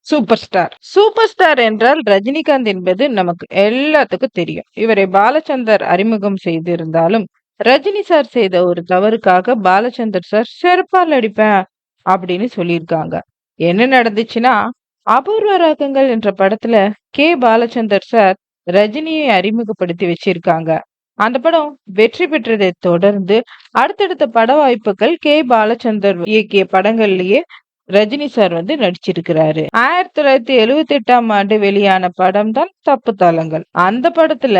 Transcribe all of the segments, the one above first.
Super star. Super star என்றால் ரஜினிகாந்த் என்பது நமக்கு எல்லாத்துக்கும் தெரியும். இவரை பாலச்சந்தர் அறிமுகம் செய்திருந்தாலும், ரஜினி சார் செய்த ஒரு தவறுக்காக பாலச்சந்தர் சார் செருப்பால் அடிப்பேன் அப்படின்னு சொல்லியிருக்காங்க. என்ன நடந்துச்சுன்னா, அபூர்வ ராகங்கள் என்ற படத்துல பாலச்சந்தர் சார் ரஜினியை அறிமுகப்படுத்தி வச்சிருக்காங்க. அந்த படம் வெற்றி பெற்றதை தொடர்ந்து அடுத்தடுத்த பட வாய்ப்புகள் பாலச்சந்தர் இயக்கிய படங்கள்லயே ரஜினி சார் நடிச்சிருக்கிறாரு. 1978ஆம் ஆண்டு வெளியான படம் தான் தப்பு தலங்கள். அந்த படத்துல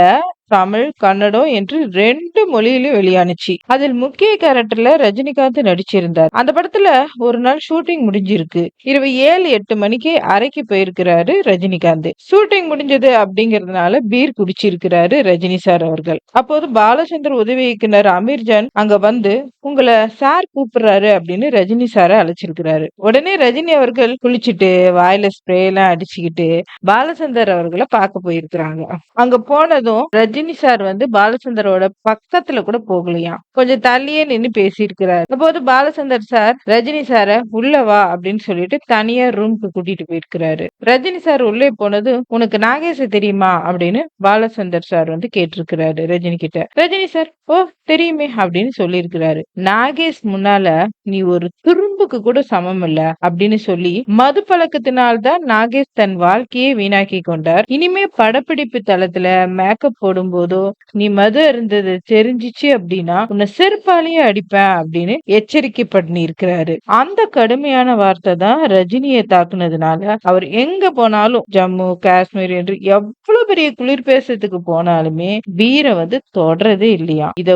தமிழ், கன்னடம் என்று 2 மொழியிலும் வெளியானுச்சு. அதில் முக்கிய கேரக்டர்ல ரஜினிகாந்த் நடிச்சிருந்தார். அந்த படத்துல ஒரு நாள் ஷூட்டிங் முடிஞ்சிருக்கு. இரவு 7, 8 மணிக்கு அறைக்கு போயிருக்கிறாரு ரஜினிகாந்த். ஷூட்டிங் முடிஞ்சது அப்படிங்கறதுனால பீர் குடிச்சிருக்கிறாரு ரஜினி சார் அவர்கள். அப்போது பாலச்சந்தர் உதவி இயக்குனர் அமீர்ஜான் அங்க வந்து உங்களை சார் கூப்பிடுறாரு அப்படின்னு ரஜினி சார அழைச்சிருக்கிறாரு. உடனே ரஜினி அவர்கள் குளிச்சுட்டு வாயில ஸ்ப்ரே எல்லாம் அடிச்சுக்கிட்டு பாலச்சந்தர் அவர்களை பார்க்க போயிருக்கிறாங்க. அங்க போனதும் ரஜினி சார் பாலச்சந்தரோட பக்கத்துல கூட போகலையாம். கொஞ்சம் தள்ளியே நின்னு பேசியிருக்கிறார். அப்போது பாலச்சந்தர் சார் ரஜினி சார உள்ள வா அப்படின்னு சொல்லிட்டு தனியா ரூம்க்கு கூட்டிட்டு போயிருக்கிறாரு. ரஜினி சார் உள்ளே போனது உனக்கு நாகேஷ தெரியுமா அப்படின்னு பாலச்சந்தர் சார் கேட்டிருக்கிறாரு ரஜினி கிட்ட. ரஜினி சார் ஓ தெரியுமே அப்படின்னு சொல்லியிருக்கிறாரு. நாகேஷ் முன்னால நீ ஒரு துரும்புக்கு கூட சமம் இல்ல அப்படின்னு சொல்லி மது பழக்கத்தினால்தான் நாகேஷ் தன் வாழ்க்கையை வீணாக்கி கொண்டார். இனிமே படப்பிடிப்பு தளத்துல மேக்கப் போடும் போதோ நீ மது இருந்தது தெரிஞ்சிச்சு அப்படின்னா உன்னை செருப்பாலேயே அடிப்பேன் அப்படின்னு எச்சரிக்கை பண்ணி இருக்கிறாரு. அந்த கடுமையான வார்த்தை தான் ரஜினியை தாக்குனதுனால அவர் எங்க போனாலும் ஜம்மு காஷ்மீர் என்று எவ்வளவு பெரிய குளிர் பேசத்துக்கு போனாலுமே பீரை தொடறதே இல்லையா. இத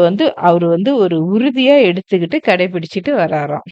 அவரு ஒரு உறுதியா எடுத்துக்கிட்டு கடைபிடிச்சிட்டு வராராம்.